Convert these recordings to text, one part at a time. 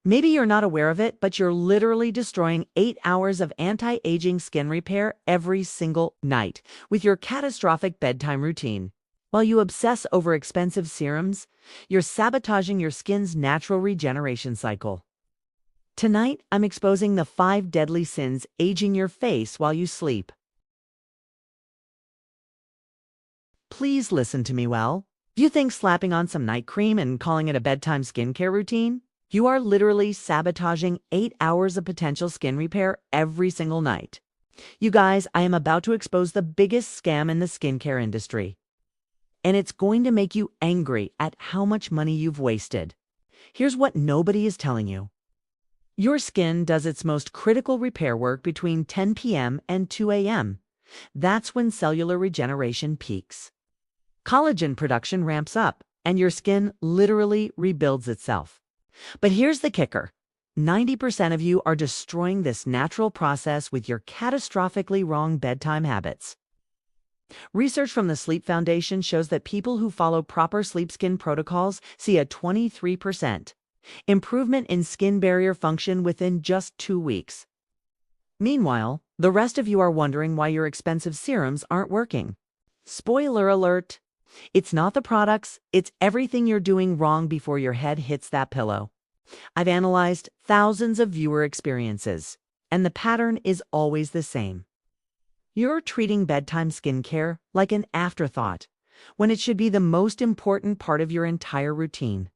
Maybe you're not aware of it, but you're literally destroying 8 hours of anti-aging skin repair every single night with your catastrophic bedtime routine. While you obsess over expensive serums, you're sabotaging your skin's natural regeneration cycle. Tonight, I'm exposing the 5 deadly sins aging your face while you sleep. Please listen to me well. If you think slapping on some night cream and calling it a bedtime skincare routine, you are literally sabotaging 8 hours of potential skin repair every single night. You guys, I am about to expose the biggest scam in the skincare industry. And it's going to make you angry at how much money you've wasted. Here's what nobody is telling you. Your skin does its most critical repair work between 10 p.m. and 2 a.m. That's when cellular regeneration peaks. Collagen production ramps up, and your skin literally rebuilds itself. But here's the kicker. 90% of you are destroying this natural process with your catastrophically wrong bedtime habits. Research from the Sleep Foundation shows that people who follow proper sleep skin protocols see a 23% improvement in skin barrier function within just 2 weeks. Meanwhile, the rest of you are wondering why your expensive serums aren't working. Spoiler alert! It's not the products, it's everything you're doing wrong before your head hits that pillow. I've analyzed thousands of viewer experiences, and the pattern is always the same. You're treating bedtime skincare like an afterthought, when it should be the most important part of your entire routine.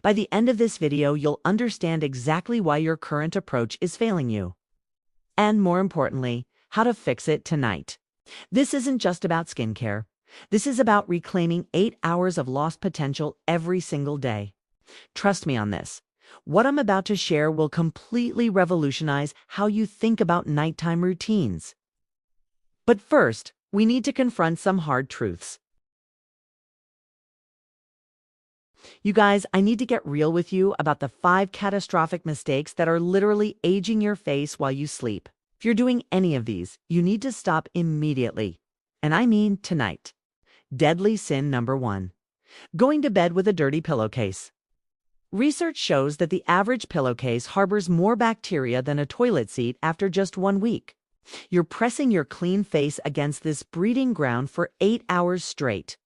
By the end of this video, you'll understand exactly why your current approach is failing you. And more importantly, how to fix it tonight. This isn't just about skincare. This is about reclaiming 8 hours of lost potential every single day. Trust me on this. What I'm about to share will completely revolutionize how you think about nighttime routines. But first, we need to confront some hard truths. You guys, I need to get real with you about the 5 catastrophic mistakes that are literally aging your face while you sleep. If you're doing any of these, you need to stop immediately. And I mean tonight. Deadly sin number 1. Going to bed with a dirty pillowcase. Research shows that the average pillowcase harbors more bacteria than a toilet seat after just 1 week. You're pressing your clean face against this breeding ground for 8 hours straight.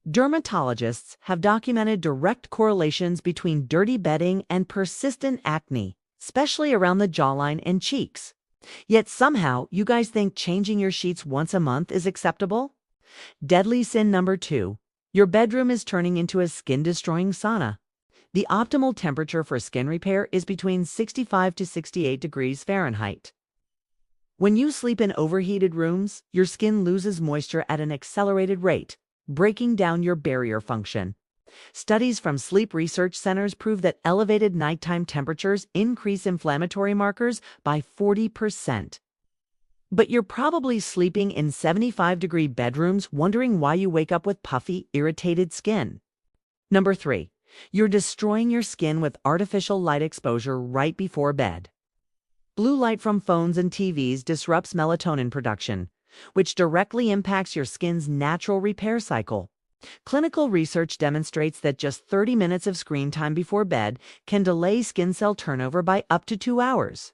Dermatologists have documented direct correlations between dirty bedding and persistent acne, especially around the jawline and cheeks. Yet somehow, you guys think changing your sheets once a month is acceptable? Deadly sin number 2. Your bedroom is turning into a skin-destroying sauna. The optimal temperature for skin repair is between 65 to 68 degrees Fahrenheit. When you sleep in overheated rooms, your skin loses moisture at an accelerated rate, breaking down your barrier function. Studies from sleep research centers prove that elevated nighttime temperatures increase inflammatory markers by 40%. But you're probably sleeping in 75-degree bedrooms wondering why you wake up with puffy, irritated skin. Number 3. You're destroying your skin with artificial light exposure right before bed. Blue light from phones and TVs disrupts melatonin production, which directly impacts your skin's natural repair cycle. Clinical research demonstrates that just 30 minutes of screen time before bed can delay skin cell turnover by up to 2 hours.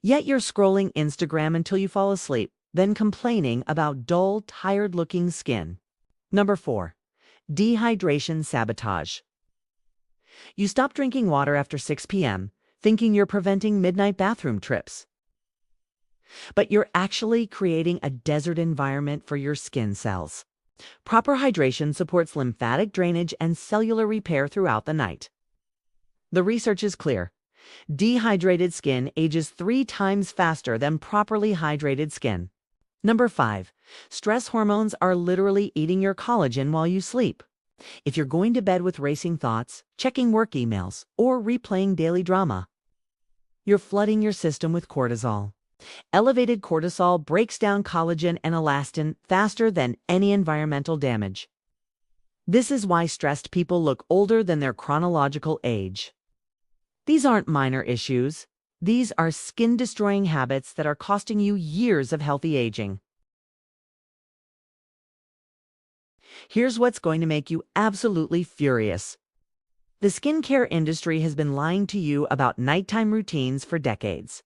Yet you're scrolling Instagram until you fall asleep, then complaining about dull, tired-looking skin. Number 4. Dehydration sabotage. You stop drinking water after 6 p.m., thinking you're preventing midnight bathroom trips. But you're actually creating a desert environment for your skin cells. Proper hydration supports lymphatic drainage and cellular repair throughout the night. The research is clear. Dehydrated skin ages 3 times faster than properly hydrated skin. Number 5. Stress hormones are literally eating your collagen while you sleep. If you're going to bed with racing thoughts, checking work emails, or replaying daily drama, you're flooding your system with cortisol. Elevated cortisol breaks down collagen and elastin faster than any environmental damage. This is why stressed people look older than their chronological age. These aren't minor issues. These are skin-destroying habits that are costing you years of healthy aging. Here's what's going to make you absolutely furious. The skincare industry has been lying to you about nighttime routines for decades.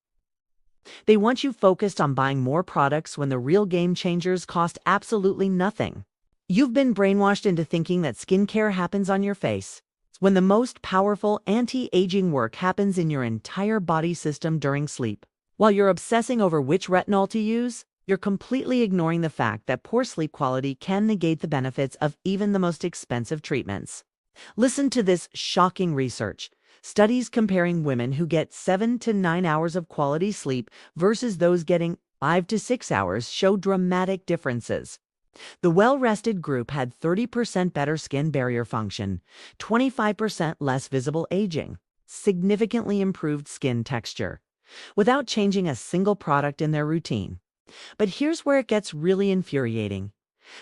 They want you focused on buying more products when the real game changers cost absolutely nothing. You've been brainwashed into thinking that skincare happens on your face, when the most powerful anti-aging work happens in your entire body system during sleep. While you're obsessing over which retinol to use, you're completely ignoring the fact that poor sleep quality can negate the benefits of even the most expensive treatments. Listen to this shocking research. Studies comparing women who get 7 to 9 hours of quality sleep versus those getting 5 to 6 hours show dramatic differences. The well-rested group had 30% better skin barrier function, 25% less visible aging, significantly improved skin texture, without changing a single product in their routine. But here's where it gets really infuriating.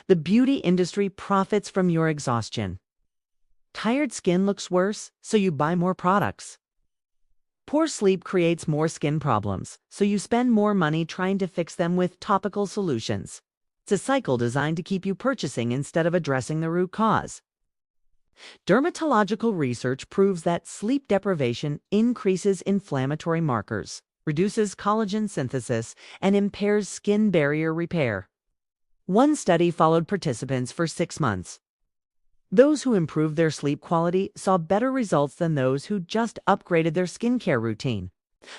The beauty industry profits from your exhaustion. Tired skin looks worse, so you buy more products. Poor sleep creates more skin problems, so you spend more money trying to fix them with topical solutions. It's a cycle designed to keep you purchasing instead of addressing the root cause. Dermatological research proves that sleep deprivation increases inflammatory markers, reduces collagen synthesis, and impairs skin barrier repair. One study followed participants for 6 months. Those who improved their sleep quality saw better results than those who just upgraded their skincare routine.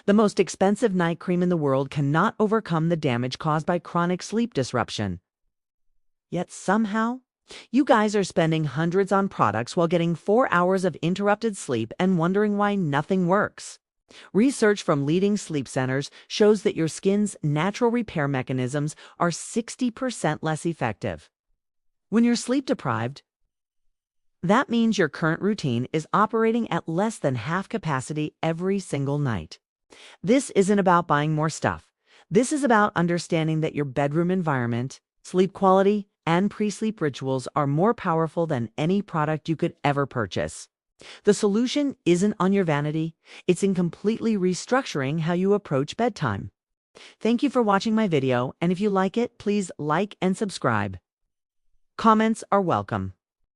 The most expensive night cream in the world cannot overcome the damage caused by chronic sleep disruption. Yet somehow, you guys are spending hundreds on products while getting 4 hours of interrupted sleep and wondering why nothing works. Research from leading sleep centers shows that your skin's natural repair mechanisms are 60% less effective. When you're sleep deprived, that means your current routine is operating at less than half capacity every single night. This isn't about buying more stuff. This is about understanding that your bedroom environment, sleep quality, and pre-sleep rituals are more powerful than any product you could ever purchase. The solution isn't on your vanity, it's in completely restructuring how you approach bedtime. Thank you for watching my video, and if you like it, please like and subscribe. Comments are welcome.